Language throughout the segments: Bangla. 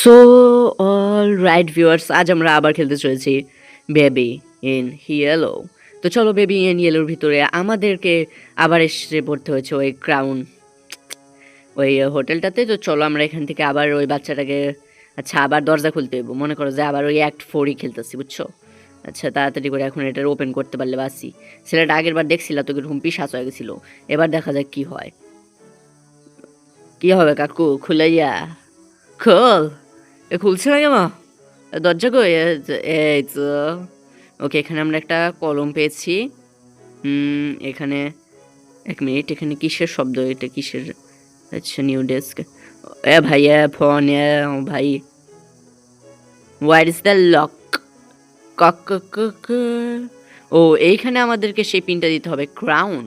সো অল রাইট ভিউয়ার্স, আজ আমরা আবার খেলতে চলেছি বেবি ইন ইয়েলো। তো চলো, বেবি ইন ইয়েলোর ভিতরে আমাদেরকে আবার এসে পড়তে হয়েছে ওই ক্রাউন ওই হোটেলটাতে। তো চলো আমরা এখান থেকে আবার ওই বাচ্চাটাকে, আচ্ছা আবার দরজা খুলতে হইব, মনে করো যে আবার ওই অ্যাক্ট 4ই খেলতেছি, বুঝছো? আচ্ছা তাড়াতাড়ি করে এখন এটার ওপেন করতে পারলে বাসি। ছেলেটা আগের বার দেখছিলা তো কিরকম পিসাচ হয়ে গেছিলো, এবার দেখা যাক কি হয়। কি হবে কাকু, খুলাইয়া খোল। খুলছে না কেন দরজা? কই এই তো। ওকে, এখানে আমরা একটা কলম পেয়েছি। এখানে এক মিনিট, এখানে কিসের শব্দ? এটা কিসের? আচ্ছা, নিউ ডেস্ক। এ ভাই, এ ফোন, এ ভাই, হোয়ার ইজ দ্য লক? কক। ও, এইখানে আমাদেরকে সেই পিনটা দিতে হবে, ক্রাউন।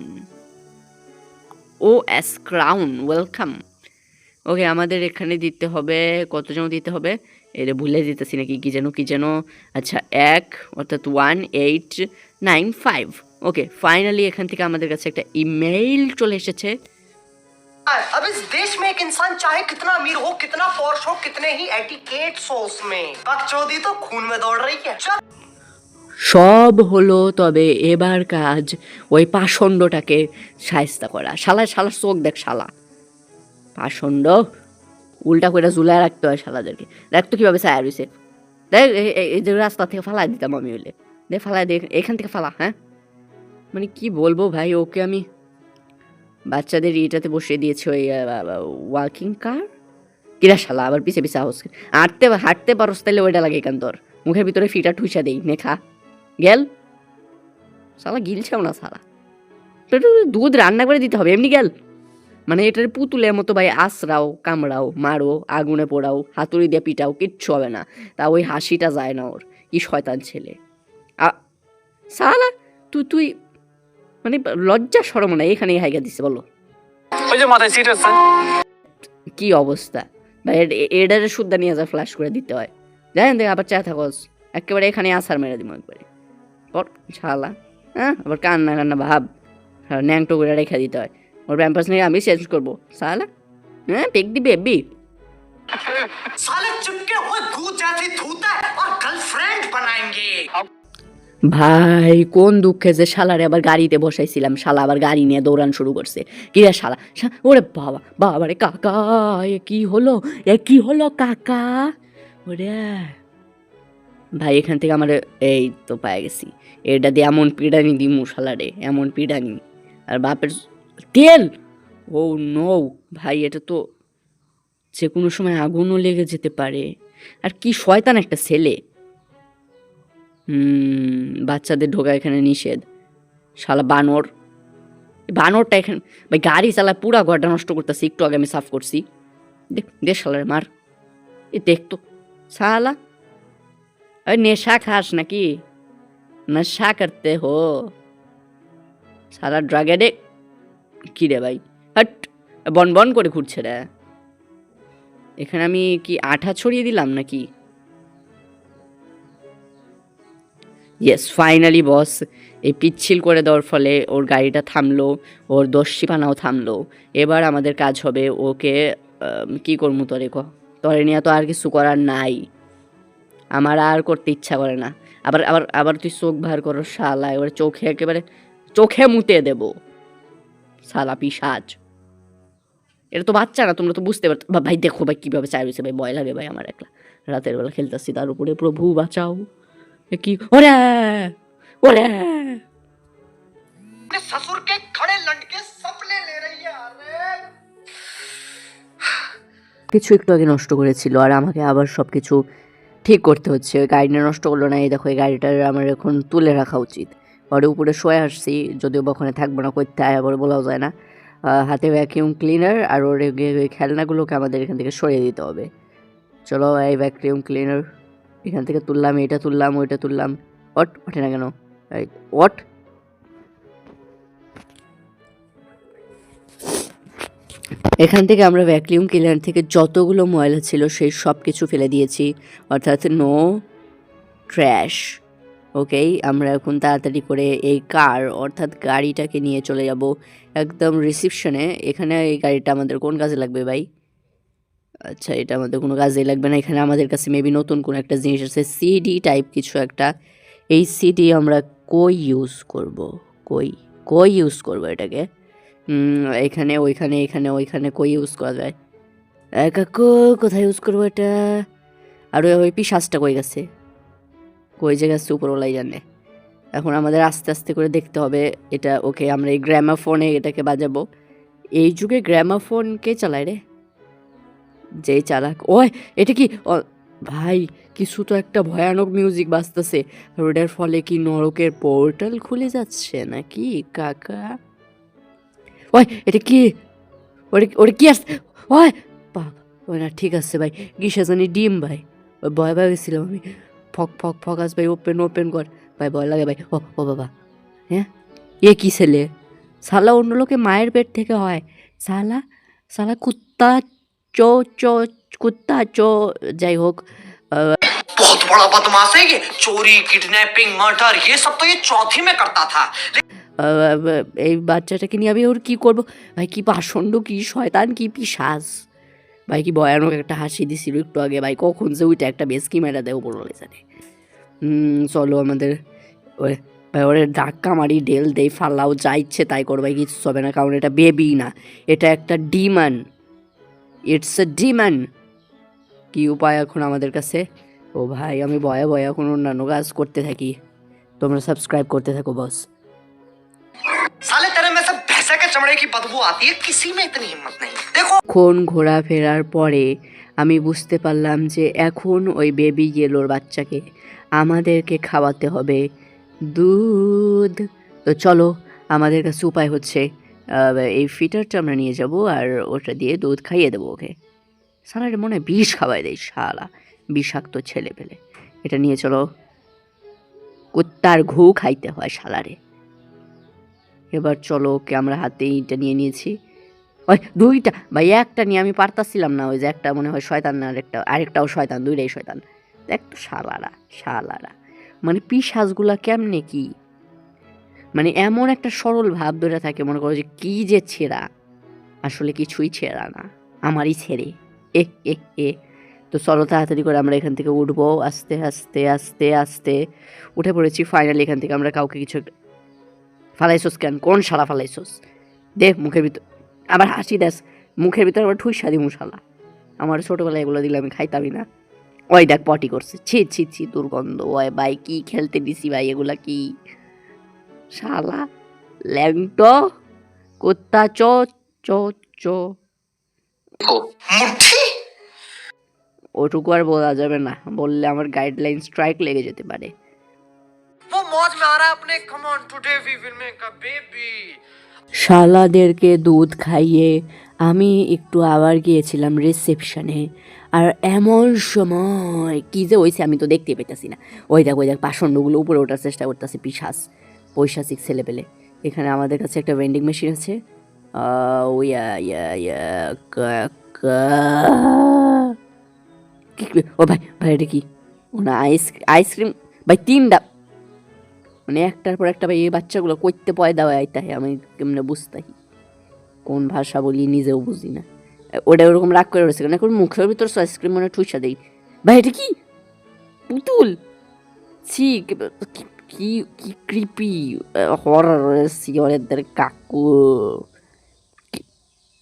ও এস ক্রাউন, ওয়েলকাম। ওকে, আমাদের এখানে দিতে হবে, কত যেন দিতে হবে, এটা ভুলে দিতেছি নাকি, কি যেন। আচ্ছা 1 অর্থাৎ 1895। ওকে, ফাইনালি এখান থেকে আমাদের কাছে একটা ইমেইল চলে এসেছে। अब इस देश में एक इंसान चाहे कितना अमीर हो, कितना पॉश हो, कितने ही एटिकेट्स हो उसमें, बकचोदी तो खून में दौड़ रही है। সব হলো, তবে এবার কাজ ওই পাষণ্ডটাকে শায়েস্তা করা। শালার চোখ দেখ, শালা পাষণ্ড, উল্টা করে ঝুলায় রাখতে হয় শালাদেরকে। দেখ তো কীভাবে ছায়া রয়েছে, দেখ এই যে রাস্তা থেকে ফালাই দিতাম আমি, হইলে দেখ ফালাই দে, এখান থেকে ফালা। হ্যাঁ মানে কি বলবো ভাই, ওকে আমি বাচ্চাদের এটাতে বসিয়ে দিয়েছি, ওই ওয়াকিং কার। কিরা শালা আবার পিছে আহস, হাঁটতে পারস তাইলে ওইটা লাগে এখান তোর মুখের ভিতরে ফিটা ঠুইসা দেই নেখা গেল। শালা গিলছেও না শালা, দুধ রান্না করে দিতে হবে এমনি গেল। মানে এটার পুতুলের মতো ভাই, আশ্রাও, কামড়াও, মারো, আগুনে পোড়াও, হাতুড়ি দিয়ে পিটাও, কিচ্ছু হবে না। তা ওই হাসিটা যায় না ওর, কি শয়তান ছেলে। শালা তুই মানে লজ্জা শরম না, এখানে হাইগা দিচ্ছে বলো। ওই যে মাথায় সিট আছে, কি অবস্থা ভাই, এডারে শুদ্ধা নিয়ে যা ফ্ল্যাশ করে দিতে হয়। জানেন দেখ আবার চায় থাকস, একেবারে এখানে আসার মেরে দিব একবারে পর শালা। হ্যাঁ, আবার কান্না ভাব, ন্যাংটো করে রেখে দিতে হয়। ওর প্যাম্পাস নিয়ে আমি চেঞ্জ করবো শালা। হ্যাঁ, পেক দিবি এবি साले चिपके हुए दूध जैसी थूता है और गर्लफ्रेंड बनाएंगे। ভাই কোন দুঃখে যে শালারে আবার গাড়িতে বসাইছিলাম, শালা আবার গাড়ি নিয়ে দৌড়ান শুরু করছে। কি রে শালা, ওরে বাবা রে কাকা, এ কি হলো কাকা? ওরে ভাই, এখান থেকে আমার এই তো পায়ে গেছি, এটা দিয়ে এমন পিডানি দিমু শালারে, এমন পিডানি। আর বাপের তেল, ও নো ভাই, এটা তো যে কোনো সময় আগুনও লেগে যেতে পারে। আর কি শয়তান একটা ছেলে। বাচ্চাদের ঢোকা এখানে নিষেধ। শালা বানরটা এখানে ভাই গাড়ি চালায় পুরা ঘরটা নষ্ট করতেছে। একটু আগে আমি সাফ করছি, দেখ শালার মার। এ দেখতো শালা, ওই নেশা খাস নাকি? নেশা করতে হো শালা, ড্রাগ এডিক্ট। কি রে ভাই, হট বন করে ঘুরছে রে। এখানে আমি কি আঠা ছড়িয়ে দিলাম নাকি? ইয়েস, ফাইনালি বস এই পিচ্ছিল করে দেওয়ার ফলে ওর গাড়িটা থামলো, ওর দস্যিপানাও থামলো। এবার আমাদের কাজ হবে ওকে কি করবো, তোরে নিয়ে তো আর কিছু করার নাই, আমার আর করতে ইচ্ছা করে না। আবার আবার আবার তুই চোখ ভার করো শালা, এবার চোখে একেবারে চোখে মুতে দেব শালা পিশাচ। এটা তো বাচ্চা না, তোমরা তো বুঝতে পারতো ভাই। দেখো ভাই কীভাবে চাই রয়েছে ভাই, ভয় লাগে ভাই আমার একলা রাতের বেলা খেলতেছি, তার উপরে প্রভু বাঁচাও। কি ওরে ওরে, ससुर के खड़े लटके सपने ले रही है। अरे কিছু একটু আগে নষ্ট করেছিল, আর আমাকে আবার সব কিছু ঠিক করতে হচ্ছে। গাড়িটা নষ্ট করলো না, এই দেখো এই গাড়িটা আমার এখন তুলে রাখা উচিত। পরে উপরে শুয়ে আসছি, যদিও ওখানে থাকবো না, করতে আয় আবার বলাও যায় না। হাতে ভ্যাকিউম ক্লিনার আর ওর খেলনাগুলোকে আমাদের এখান থেকে সরিয়ে দিতে হবে। চলো, এই ভ্যাকিউম ক্লিনার এখান থেকে তুললাম, এটা তুললাম, ওইটা তুললাম। ওঠে না কেন? ওট এখান থেকে আমরা ভ্যাকিউম ক্লিনার থেকে যতগুলো ময়লা ছিল সেই সব কিছু ফেলে দিয়েছি, অর্থাৎ নো ট্র্যাশ। ওকেই, আমরা এখন তাড়াতাড়ি করে এই কার অর্থাৎ গাড়িটাকে নিয়ে চলে যাব একদম রিসিপশনে। এখানে এই গাড়িটা আমাদের কোন কাজে লাগবে ভাই? আচ্ছা, এটা আমাদের কোনো কাজেই লাগবে না। এখানে আমাদের কাছে মেবি নতুন কোনো একটা জিনিস আছে, সিডি টাইপ কিছু একটা। এই সিডি আমরা কই ইউজ করব? কই কই ইউজ করব এটাকে? এখানে ওইখানে এখানে ওইখানে কই ইউজ করা যায়? কাকু, কোথায় ইউজ করবো এটা? আর ওই পিশাচটা কই গেছে? কই যে গেছে উপরওয়ালাই জানে। এখন আমাদের আস্তে আস্তে করে দেখতে হবে এটা। ওকে, আমরা এই গ্রামাফোনে এটাকে বাজাবো। এই যুগে গ্রামাফোন কে চালায় রে? যেই চালাক। ওই এটা কি? ভাই, কিছু তো একটা ভয়ানক মিউজিক বাজতেছে। আর ওটার ফলে কি নরকের পোর্টাল খুলে যাচ্ছে নাকি কাকা? ওই এটা কি? ওটা কি আসছে? ওই বাবা, ওই না, ঠিক আছে ভাই। কিসে জানি ডিম ভাই। ওই ভয় ভয় গেছিলাম আমি। ফক ফক ফকাস ভাই, ওপেন ওপেন কর ভাই, ভয় লাগে ভাই। ও ও বাবা, হ্যাঁ এ কি ছেলে? সালা অন্য লোকে মায়ের পেট থেকে হয়। সালা সালা কুত্তা চো চো কুত্তা চো, যাই হোক। बहुत बड़ा बदमाश है ये। चोरी, किडनैपिंग, मर्डर, ये सब तो ये चौथी में करता था। এই বাচ্চাটাকে নিয়ে আমি ওর কী করবো ভাই? কি পাষণ্ড, কি শয়তান, কি পিশাচ ভাই! কি ভয়ানক একটা হাসি দিছিল একটু আগে ভাই। কখন যে ওইটা একটা বেসকি মেরা দেয় উপর বলে জানে। চলো আমাদের ওই ভাই, ওরে ধাক্কা মারি, ঢেল দেই, ফালাও, যা ইচ্ছে তাই করো ভাই, কিচ্ছু হবে না। কারণ এটা বেবি না, এটা একটা ডিমান। It's a demand. কি উপায় এখন আমাদের কাছে? ও ভাই, আমি ভয়ে ভয়ে এখন অন্যান্য কাজ করতে থাকি। তোমরা সাবস্ক্রাইব করতে থাকো বস। साले तेरे में से भैंसे के चमड़े की बदबू आती है, किसी में इतनी हिम्मत नहीं। देखो এখন ঘোরাফেরার পরে আমি বুঝতে পারলাম যে এখন ওই বেবি ইয়েলোর বাচ্চাকে আমাদেরকে খাওয়াতে হবে দুধ। তো চলো, আমাদের কাছে উপায় হচ্ছে এই ফিটারটা আমরা নিয়ে যাব আর ওটা দিয়ে দুধ খাইয়ে দেবো ওকে। শালারে মনে হয় বিষ খাওয়াই দেয়, শালা বিষাক্ত ছেলে পেলে। এটা নিয়ে চলো, কুত্তার ঘু খাইতে হয় শালারে। এবার চলো, ওকে আমরা হাতে এটা নিয়ে নিয়েছি। ওই দুইটা ভাই, একটা নিয়ে আমি পারতাছিলাম না। ওই যে একটা মনে হয় শয়তান, না আরেকটাও শয়তান, দুইটাই শয়তান। দেখ তো শালারা শালারা, মানে পিশাচগুলা কেমনে কি, মানে এমন একটা সরল ভাব ধরে থাকে, মনে করো যে কি যে ছেঁড়া, আসলে কিছুই ছেঁড়া না, আমারই ছেড়ে এ এ এ। তো চলো তাড়াতাড়ি করে আমরা এখান থেকে উঠবো, আস্তে আস্তে আস্তে আস্তে উঠে পড়েছি ফাইনালি। এখান থেকে আমরা কাউকে কিছু ফালাইছোস কেন? কোন শালা ফালাইছোস? দেখ মুখের ভিতর আবার হাসি দেস, মুখের ভিতর আবার ঠুইসা দি মুশালা। আমার ছোটোবেলায় এগুলো দিলে আমি খাইতামই না। ওই দেখ পটি করছে, ছি ছি ছি, দুর্গন্ধ। ওই ভাই, কি খেলতে দিছি ভাই, এগুলা কি শালা ল্যাংটো কুত্তা চো চো চো। मुट्ठी ওটুকু আর বলা যাবে না, বললে আমার গাইডলাইন স্ট্রাইক লেগে যেতে পারে। वो मौज में आ रहा है अपने। Come on, today we will make a baby. শালাদেরকে দুধ খাইয়ে আমি একটু আবার গিয়েছিলাম রিসেপশনে। আর এমন সময় কী যে হয়েছে আমি তো দেখতে পেতেছি না। ওই দেখ পাষণ্ডগুলো উপরে ওঠার চেষ্টা করতেছে, পিশাচ পৈশাচিক ছেলে পেলে। এখানে আমাদের কাছে একটা ভেন্ডিং মেশিন আছে। ইয়া ইয়া ইয়া ও ভাই ভাই, এটা কি? ও না, আইসক্রিম ভাই, তিনটা, মানে একটার পর একটা ভাই। এই বাচ্চাগুলো কইতে পয়দা হয় আইতা, আমি কেমনে বুঝতাই কোন ভাষা বলি নিজেও বুঝি না। ওটা ওরকম রাগ করে রয়েছে কেন? এখন মুখের ভিতর আইসক্রিম মনে ঠুইসা দেই ভাই। এটা কি? পুতুল? ছি, কি কি ক্রিপি হরর সিওরেদের কাকু।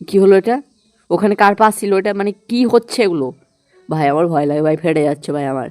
কি হলো এটা? ওখানে কার পা ছিল এটা? মানে কি হচ্ছে এগুলো ভাই? আমার ভয় লাগে ভাই, ফেটে যাচ্ছে ভাই আমার।